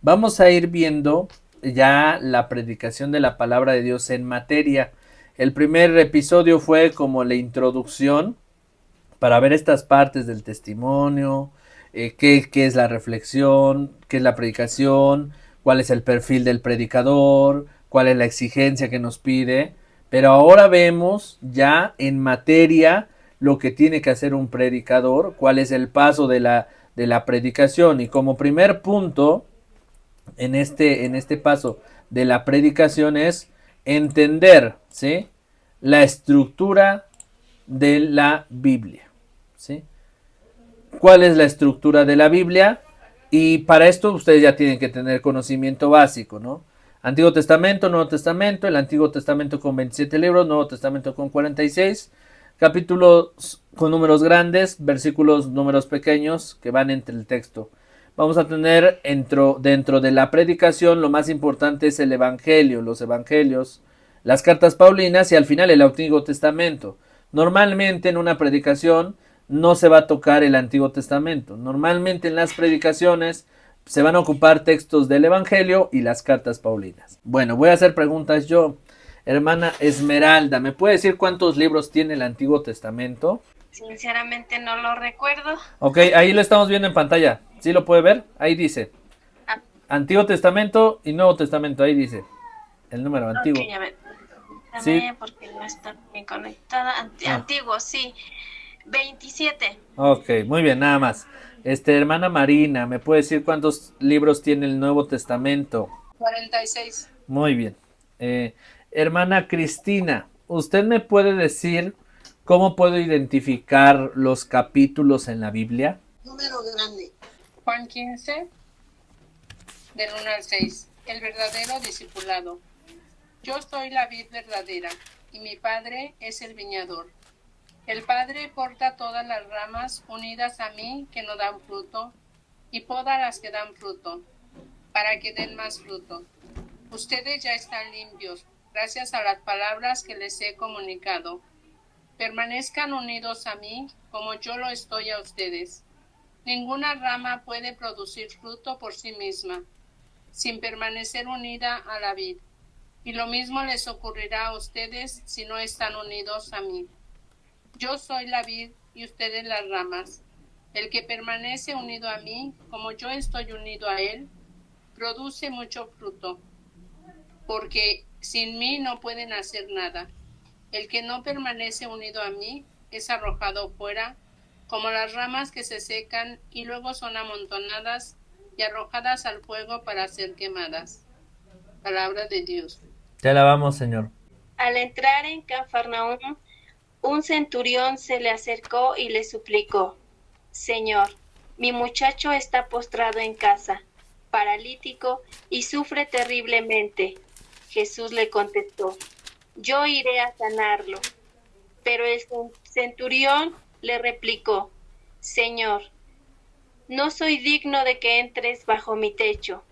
vamos a ir viendo ya la predicación de la palabra de Dios en materia. El primer episodio fue como la introducción para ver estas partes del testimonio, qué es la reflexión, qué es la predicación, cuál es el perfil del predicador, cuál es la exigencia que nos pide. Pero ahora vemos ya en materia lo que tiene que hacer un predicador, cuál es el paso de la predicación. Y como primer punto en este paso de la predicación es entender, ¿sí?, la estructura de la Biblia, ¿sí? ¿Cuál es la estructura de la Biblia? Y para esto ustedes ya tienen que tener conocimiento básico, ¿no? Antiguo Testamento, Nuevo Testamento, el Antiguo Testamento con 27 libros, Nuevo Testamento con 46, capítulos con números grandes, versículos, números pequeños que van entre el texto. Vamos a tener dentro de la predicación lo más importante es el Evangelio, los Evangelios, las cartas paulinas y al final el Antiguo Testamento. Normalmente en una predicación no se va a tocar el Antiguo Testamento. Normalmente en las predicaciones se van a ocupar textos del Evangelio y las cartas paulinas. Bueno, voy a hacer preguntas yo. Hermana Esmeralda, ¿me puede decir cuántos libros tiene el Antiguo Testamento? Sinceramente no lo recuerdo. Ok, ahí lo estamos viendo en pantalla. ¿Sí lo puede ver? Ahí dice Ah, Antiguo Testamento y Nuevo Testamento. Ahí dice el número ok, antiguo. a ver, Sí. permítame porque no está bien conectada. Ah, Antiguo, sí. 27. ok, muy bien, nada más. Hermana Marina, ¿me puede decir cuántos libros tiene el Nuevo Testamento? 46. Muy bien. Eh, Hermana Cristina, ¿usted me puede decir cómo puedo identificar los capítulos en la Biblia? Número grande. Juan 15, del 1 al 6. El verdadero discipulado. Yo soy la vid verdadera, y mi padre es el viñador. El Padre corta todas las ramas unidas a mí que no dan fruto, y poda las que dan fruto, para que den más fruto. Ustedes ya están limpios, gracias a las palabras que les he comunicado. Permanezcan unidos a mí, como yo lo estoy a ustedes. Ninguna rama puede producir fruto por sí misma, sin permanecer unida a la vid. Y lo mismo les ocurrirá a ustedes si no están unidos a mí. Yo soy la vid y ustedes las ramas. El que permanece unido a mí, como yo estoy unido a él, produce mucho fruto, porque sin mí no pueden hacer nada. El que no permanece unido a mí es arrojado fuera, como las ramas que se secan y luego son amontonadas y arrojadas al fuego para ser quemadas. Palabra de Dios. Te alabamos, Señor. Al entrar en Cafarnaúm, un centurión se le acercó y le suplicó: Señor, mi muchacho está postrado en casa, paralítico y sufre terriblemente. Jesús le contestó: Yo iré a sanarlo. Pero el centurión le replicó: Señor, no soy digno de que entres bajo mi techo.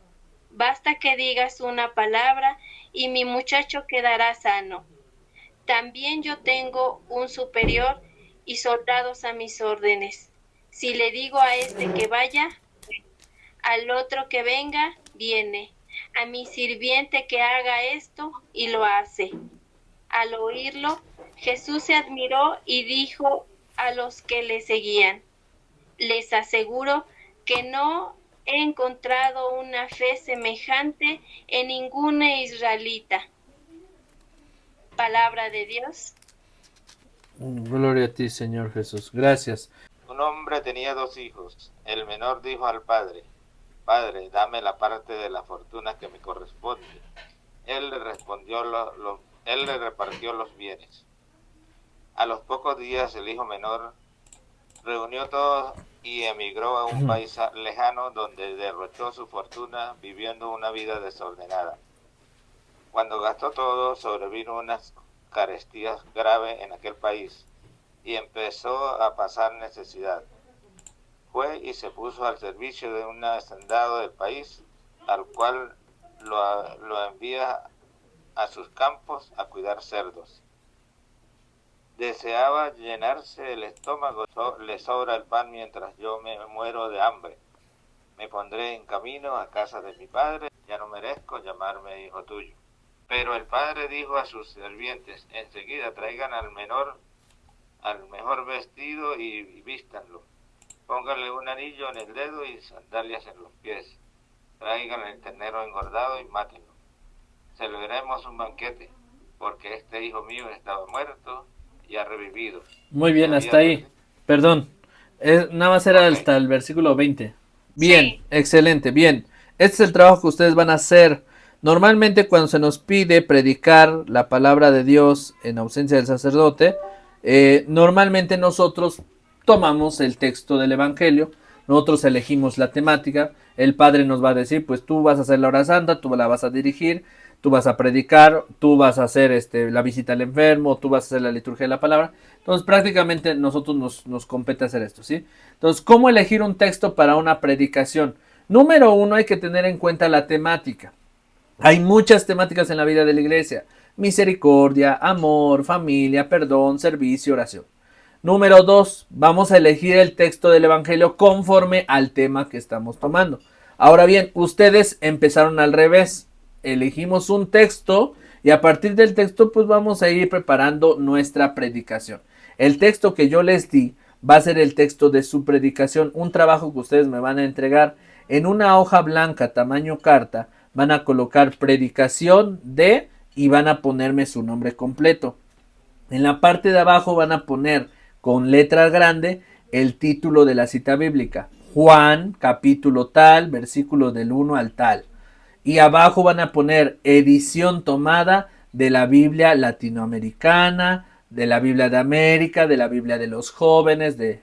Basta que digas una palabra y mi muchacho quedará sano. También yo tengo un superior y soldados a mis órdenes. Si le digo a este que vaya, al otro que venga, viene. A mi sirviente que haga esto, y lo hace. Al oírlo, Jesús se admiró y dijo a los que le seguían: Les aseguro que no he encontrado una fe semejante en ninguna israelita. Palabra de Dios. Gloria a ti, Señor Jesús. Gracias. Un hombre tenía dos hijos. El menor dijo al padre: Padre, dame la parte de la fortuna que me corresponde. Él le respondió, él le repartió los bienes. A los pocos días el hijo menor reunió todo y emigró a un país lejano donde derrochó su fortuna viviendo una vida desordenada. Cuando gastó todo, sobrevino una carestía grave en aquel país y empezó a pasar necesidad. Fue y se puso al servicio de un hacendado del país, al cual lo envía a sus campos a cuidar cerdos. Deseaba llenarse el estómago, le sobra el pan mientras yo me muero de hambre. Me pondré en camino a casa de mi padre, ya no merezco llamarme hijo tuyo. Pero el padre dijo a sus sirvientes, enseguida traigan al mejor vestido y vístanlo. Pónganle un anillo en el dedo y sandalias en los pies. Traigan el ternero engordado y mátenlo. Celebremos un banquete, porque este hijo mío estaba muerto y ha revivido. Muy bien, hasta ahí. Perdón, nada más era hasta el versículo 20. Bien, sí. Excelente, bien. Este es el trabajo que ustedes van a hacer. Normalmente cuando se nos pide predicar la palabra de Dios en ausencia del sacerdote, normalmente nosotros tomamos el texto del evangelio, nosotros elegimos la temática, el padre nos va a decir, pues tú vas a hacer la hora santa, tú la vas a dirigir, tú vas a predicar, tú vas a hacer la visita al enfermo, tú vas a hacer la liturgia de la palabra. Entonces prácticamente nosotros nos compete hacer esto, ¿sí? Entonces, ¿cómo elegir un texto para una predicación? Número uno, hay que tener en cuenta la temática. Hay muchas temáticas en la vida de la iglesia: misericordia, amor, familia, perdón, servicio, oración. Número 2, vamos a elegir el texto del evangelio conforme al tema que estamos tomando. Ahora bien, ustedes empezaron al revés. Elegimos un texto y a partir del texto pues vamos a ir preparando nuestra predicación. El texto que yo les di va a ser el texto de su predicación, un trabajo que ustedes me van a entregar en una hoja blanca tamaño carta. Van a colocar predicación de y van a ponerme su nombre completo. En la parte de abajo van a poner con letra grande el título de la cita bíblica. Juan, capítulo tal, versículo del 1 al tal. Y abajo van a poner edición tomada de la Biblia latinoamericana, de la Biblia de América, de la Biblia de los jóvenes, de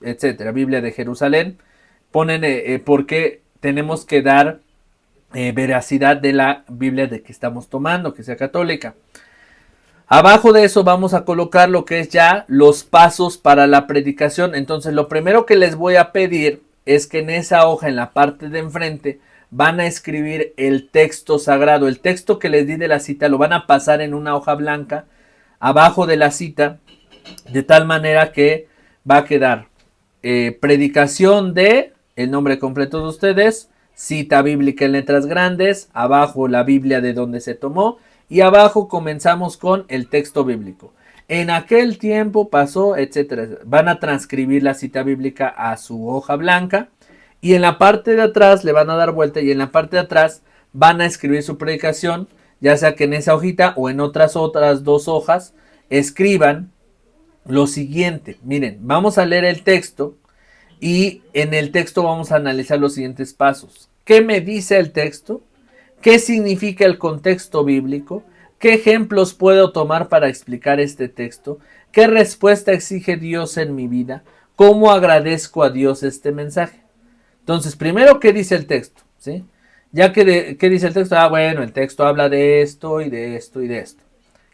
etcétera, Biblia de Jerusalén. Ponen porque tenemos que dar veracidad de la Biblia de que estamos tomando, que sea católica. Abajo de eso vamos a colocar lo que es ya los pasos para la predicación. Entonces lo primero que les voy a pedir es que en esa hoja, en la parte de enfrente, van a escribir el texto sagrado. El texto que les di de la cita lo van a pasar en una hoja blanca abajo de la cita, de tal manera que va a quedar predicación de, el nombre completo de ustedes, cita bíblica en letras grandes, abajo la Biblia de donde se tomó y abajo comenzamos con el texto bíblico. En aquel tiempo pasó, etcétera. Van a transcribir la cita bíblica a su hoja blanca y en la parte de atrás le van a dar vuelta y en la parte de atrás van a escribir su predicación, ya sea que en esa hojita o en otras dos hojas escriban lo siguiente. Miren, vamos a leer el texto y en el texto vamos a analizar los siguientes pasos. ¿Qué me dice el texto? ¿Qué significa el contexto bíblico? ¿Qué ejemplos puedo tomar para explicar este texto? ¿Qué respuesta exige Dios en mi vida? ¿Cómo agradezco a Dios este mensaje? Entonces, primero, ¿qué dice el texto? ¿Sí? Ya que ¿qué dice el texto? Bueno, el texto habla de esto y de esto y de esto.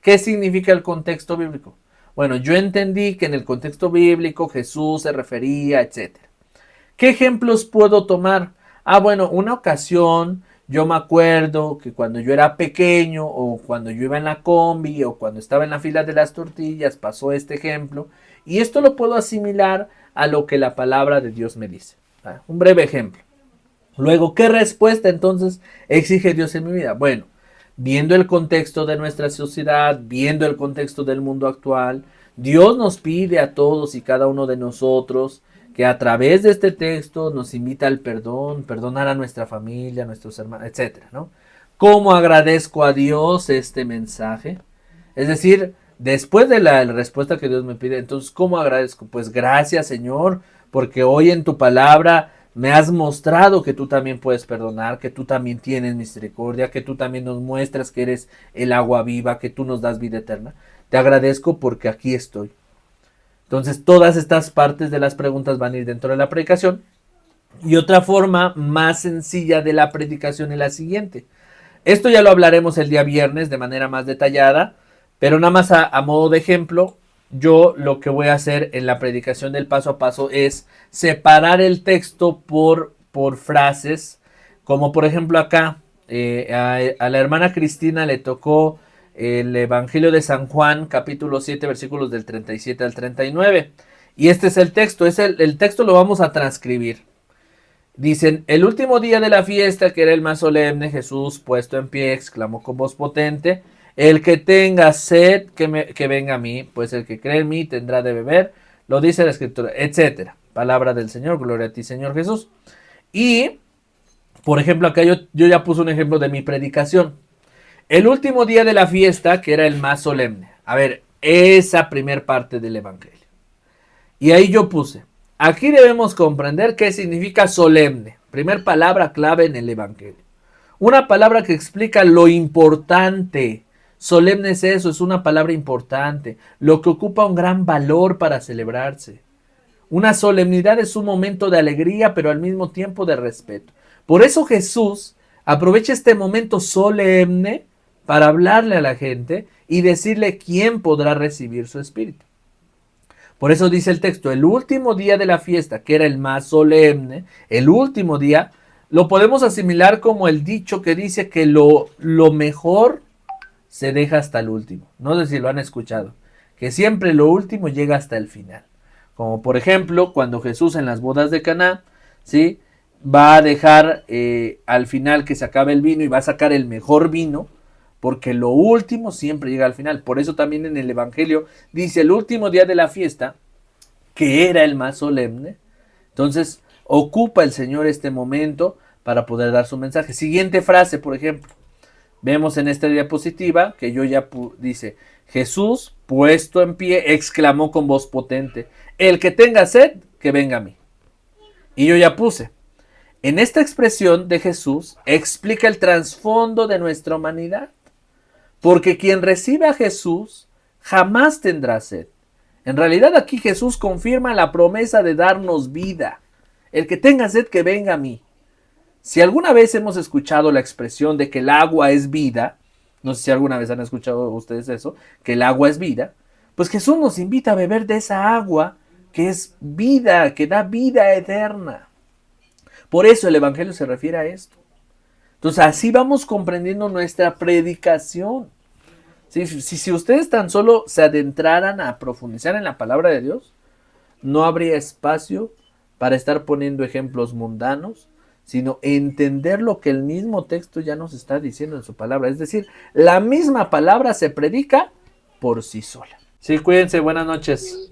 ¿Qué significa el contexto bíblico? Bueno, yo entendí que en el contexto bíblico Jesús se refería, etc. ¿Qué ejemplos puedo tomar? Bueno, una ocasión yo me acuerdo que cuando yo era pequeño o cuando yo iba en la combi o cuando estaba en la fila de las tortillas pasó este ejemplo y esto lo puedo asimilar a lo que la palabra de Dios me dice. Un breve ejemplo. Luego, ¿qué respuesta entonces exige Dios en mi vida? Bueno, viendo el contexto de nuestra sociedad, viendo el contexto del mundo actual, Dios nos pide a todos y cada uno de nosotros que a través de este texto nos invita al perdón, perdonar a nuestra familia, a nuestros hermanos, etcétera, ¿no? ¿Cómo agradezco a Dios este mensaje? Es decir, después de la respuesta que Dios me pide, entonces, ¿cómo agradezco? Pues gracias, Señor, porque hoy en tu palabra me has mostrado que tú también puedes perdonar, que tú también tienes misericordia, que tú también nos muestras que eres el agua viva, que tú nos das vida eterna. Te agradezco porque aquí estoy. Entonces, todas estas partes de las preguntas van a ir dentro de la predicación. Y otra forma más sencilla de la predicación es la siguiente. Esto ya lo hablaremos el día viernes de manera más detallada, pero nada más a modo de ejemplo, yo lo que voy a hacer en la predicación del paso a paso es separar el texto por frases, como por ejemplo acá, a la hermana Cristina le tocó el Evangelio de San Juan, capítulo 7, versículos del 37 al 39. Y este es el texto, el texto lo vamos a transcribir. Dicen, el último día de la fiesta, que era el más solemne, Jesús, puesto en pie, exclamó con voz potente, el que tenga sed, que venga a mí, pues el que cree en mí tendrá de beber, lo dice la Escritura, etcétera. Palabra del Señor, gloria a ti, Señor Jesús. Y, por ejemplo, acá yo ya puse un ejemplo de mi predicación. El último día de la fiesta, que era el más solemne. A ver, esa primer parte del Evangelio. Y ahí yo puse, aquí debemos comprender qué significa solemne. Primer palabra clave en el Evangelio. Una palabra que explica lo importante. Solemne es eso, es una palabra importante. Lo que ocupa un gran valor para celebrarse. Una solemnidad es un momento de alegría, pero al mismo tiempo de respeto. Por eso Jesús aprovecha este momento solemne para hablarle a la gente y decirle quién podrá recibir su espíritu. Por eso dice el texto, el último día de la fiesta, que era el más solemne, el último día, lo podemos asimilar como el dicho que dice que lo mejor se deja hasta el último. No sé si lo han escuchado, que siempre lo último llega hasta el final. Como por ejemplo, cuando Jesús en las bodas de Caná, ¿sí?, va a dejar al final que se acabe el vino y va a sacar el mejor vino, porque lo último siempre llega al final. Por eso también en el Evangelio dice el último día de la fiesta, que era el más solemne. Entonces ocupa el Señor este momento para poder dar su mensaje. Siguiente frase, por ejemplo. Vemos en esta diapositiva que yo ya dice, Jesús, puesto en pie, exclamó con voz potente, el que tenga sed, que venga a mí. Y yo ya puse, en esta expresión de Jesús explica el trasfondo de nuestra humanidad. Porque quien recibe a Jesús jamás tendrá sed. En realidad aquí Jesús confirma la promesa de darnos vida. El que tenga sed, que venga a mí. Si alguna vez hemos escuchado la expresión de que el agua es vida, no sé si alguna vez han escuchado ustedes eso, que el agua es vida, pues Jesús nos invita a beber de esa agua que es vida, que da vida eterna. Por eso el Evangelio se refiere a esto. Entonces así vamos comprendiendo nuestra predicación. Si ustedes tan solo se adentraran a profundizar en la palabra de Dios, no habría espacio para estar poniendo ejemplos mundanos, sino entender lo que el mismo texto ya nos está diciendo en su palabra. Es decir, la misma palabra se predica por sí sola. Sí, cuídense, buenas noches.